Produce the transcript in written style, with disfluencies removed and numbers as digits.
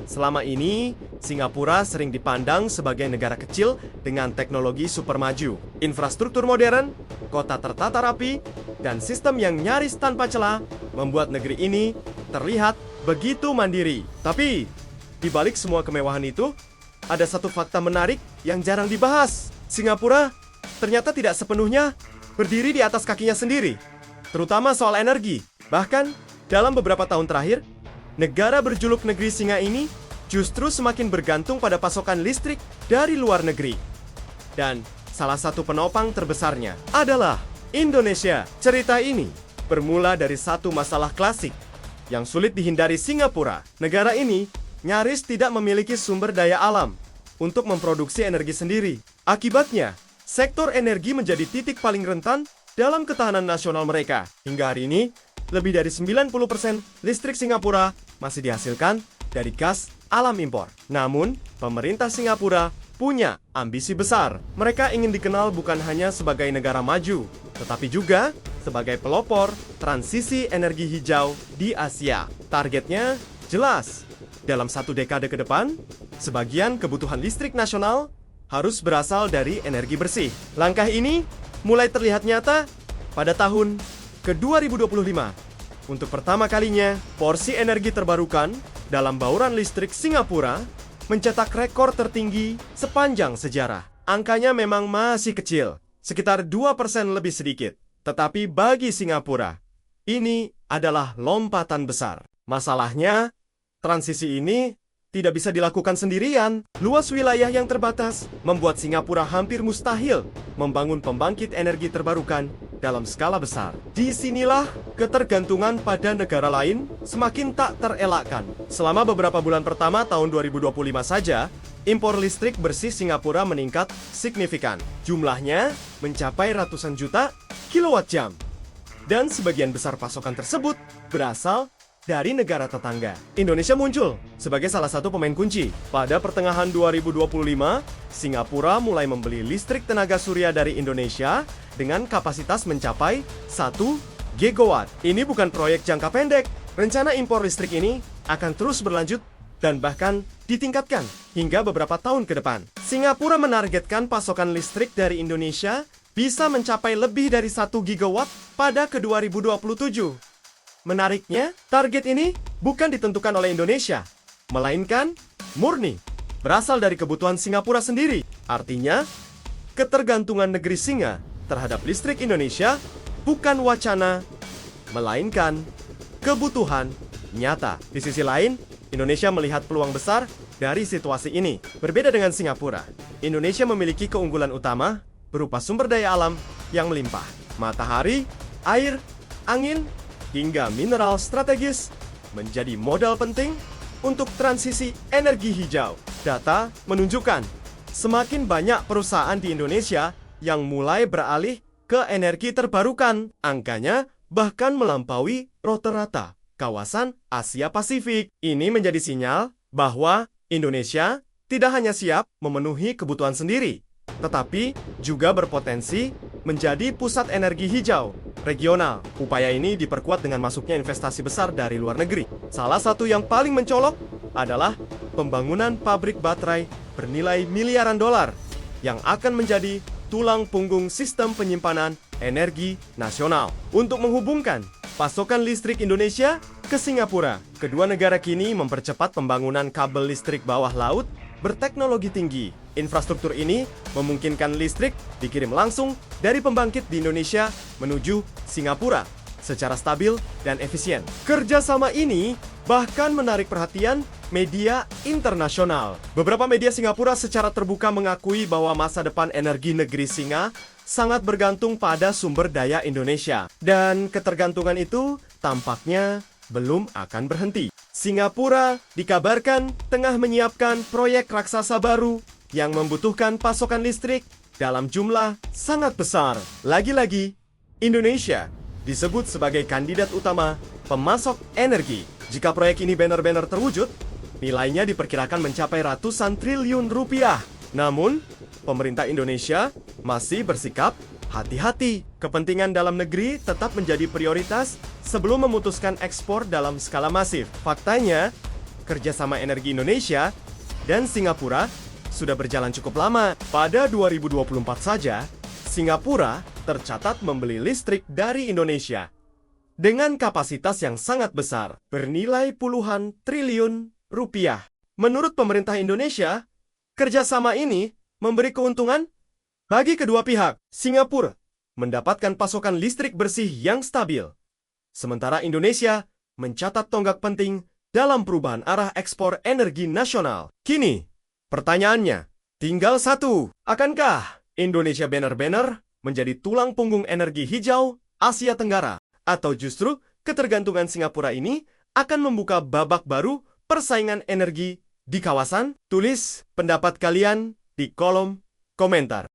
Selama ini, Singapura sering dipandang sebagai negara kecil dengan teknologi super maju, infrastruktur modern, kota tertata rapi, dan sistem yang nyaris tanpa celah membuat negeri ini terlihat begitu mandiri. Tapi, di balik semua kemewahan itu, ada satu fakta menarik yang jarang dibahas. Singapura ternyata tidak sepenuhnya berdiri di atas kakinya sendiri, terutama soal energi. Bahkan, dalam beberapa tahun terakhir, negara berjuluk negeri singa ini justru semakin bergantung pada pasokan listrik dari luar negeri. Dan salah satu penopang terbesarnya adalah Indonesia. Cerita ini bermula dari satu masalah klasik yang sulit dihindari Singapura. Negara ini nyaris tidak memiliki sumber daya alam untuk memproduksi energi sendiri. Akibatnya, sektor energi menjadi titik paling rentan dalam ketahanan nasional mereka. Hingga hari ini, lebih dari 90% listrik Singapura masih dihasilkan dari gas alam impor. Namun, pemerintah Singapura punya ambisi besar. Mereka ingin dikenal bukan hanya sebagai negara maju, tetapi juga sebagai pelopor transisi energi hijau di Asia. Targetnya jelas. Dalam 1 dekade ke depan, sebagian kebutuhan listrik nasional harus berasal dari energi bersih. Langkah ini mulai terlihat nyata pada tahun ke-2025. Untuk pertama kalinya, porsi energi terbarukan dalam bauran listrik Singapura mencetak rekor tertinggi sepanjang sejarah. Angkanya memang masih kecil, sekitar 2% lebih sedikit. Tetapi bagi Singapura, ini adalah lompatan besar. Masalahnya, transisi ini tidak bisa dilakukan sendirian. Luas wilayah yang terbatas membuat Singapura hampir mustahil membangun pembangkit energi terbarukan dalam skala besar. Disinilah ketergantungan pada negara lain semakin tak terelakkan. Selama beberapa bulan pertama tahun 2025 saja, impor listrik bersih Singapura meningkat signifikan. Jumlahnya mencapai ratusan juta kilowatt jam. Dan sebagian besar pasokan tersebut berasal dari negara tetangga. Indonesia muncul sebagai salah satu pemain kunci. Pada pertengahan 2025, Singapura mulai membeli listrik tenaga surya dari Indonesia dengan kapasitas mencapai 1 gigawatt. Ini bukan proyek jangka pendek. Rencana impor listrik ini akan terus berlanjut dan bahkan ditingkatkan hingga beberapa tahun ke depan. Singapura menargetkan pasokan listrik dari Indonesia bisa mencapai lebih dari 1 gigawatt pada ke-2027. Menariknya, target ini bukan ditentukan oleh Indonesia, melainkan murni berasal dari kebutuhan Singapura sendiri. Artinya, ketergantungan negeri singa terhadap listrik Indonesia bukan wacana, melainkan kebutuhan nyata. Di sisi lain, Indonesia melihat peluang besar dari situasi ini. Berbeda dengan Singapura, Indonesia memiliki keunggulan utama berupa sumber daya alam yang melimpah. Matahari, air, angin, hingga mineral strategis menjadi modal penting untuk transisi energi hijau. Data menunjukkan semakin banyak perusahaan di Indonesia yang mulai beralih ke energi terbarukan. Angkanya bahkan melampaui rata-rata kawasan Asia Pasifik. Ini menjadi sinyal bahwa Indonesia tidak hanya siap memenuhi kebutuhan sendiri, tetapi juga berpotensi menjadi pusat energi hijau regional. Upaya ini diperkuat dengan masuknya investasi besar dari luar negeri. Salah satu yang paling mencolok adalah pembangunan pabrik baterai bernilai miliaran dolar yang akan menjadi tulang punggung sistem penyimpanan energi nasional. Untuk menghubungkan pasokan listrik Indonesia ke Singapura, kedua negara kini mempercepat pembangunan kabel listrik bawah laut berteknologi tinggi. Infrastruktur ini memungkinkan listrik dikirim langsung dari pembangkit di Indonesia menuju Singapura secara stabil dan efisien. Kerjasama ini bahkan menarik perhatian media internasional. Beberapa media Singapura secara terbuka mengakui bahwa masa depan energi negeri singa sangat bergantung pada sumber daya Indonesia. Dan ketergantungan itu tampaknya belum akan berhenti. Singapura dikabarkan tengah menyiapkan proyek raksasa baru yang membutuhkan pasokan listrik dalam jumlah sangat besar. Lagi-lagi, Indonesia disebut sebagai kandidat utama pemasok energi. Jika proyek ini benar-benar terwujud, nilainya diperkirakan mencapai ratusan triliun rupiah. Namun, pemerintah Indonesia masih bersikap hati-hati. Kepentingan dalam negeri tetap menjadi prioritas sebelum memutuskan ekspor dalam skala masif. Faktanya, kerjasama energi Indonesia dan Singapura sudah berjalan cukup lama. Pada 2024 saja, Singapura tercatat membeli listrik dari Indonesia dengan kapasitas yang sangat besar, bernilai puluhan triliun rupiah. Menurut pemerintah Indonesia, kerjasama ini memberi keuntungan bagi kedua pihak. Singapura mendapatkan pasokan listrik bersih yang stabil, sementara Indonesia mencatat tonggak penting dalam perubahan arah ekspor energi nasional. Kini, pertanyaannya tinggal satu. Akankah Indonesia benar-benar menjadi tulang punggung energi hijau Asia Tenggara? Atau justru ketergantungan Singapura ini akan membuka babak baru persaingan energi di kawasan? Tulis pendapat kalian di kolom komentar.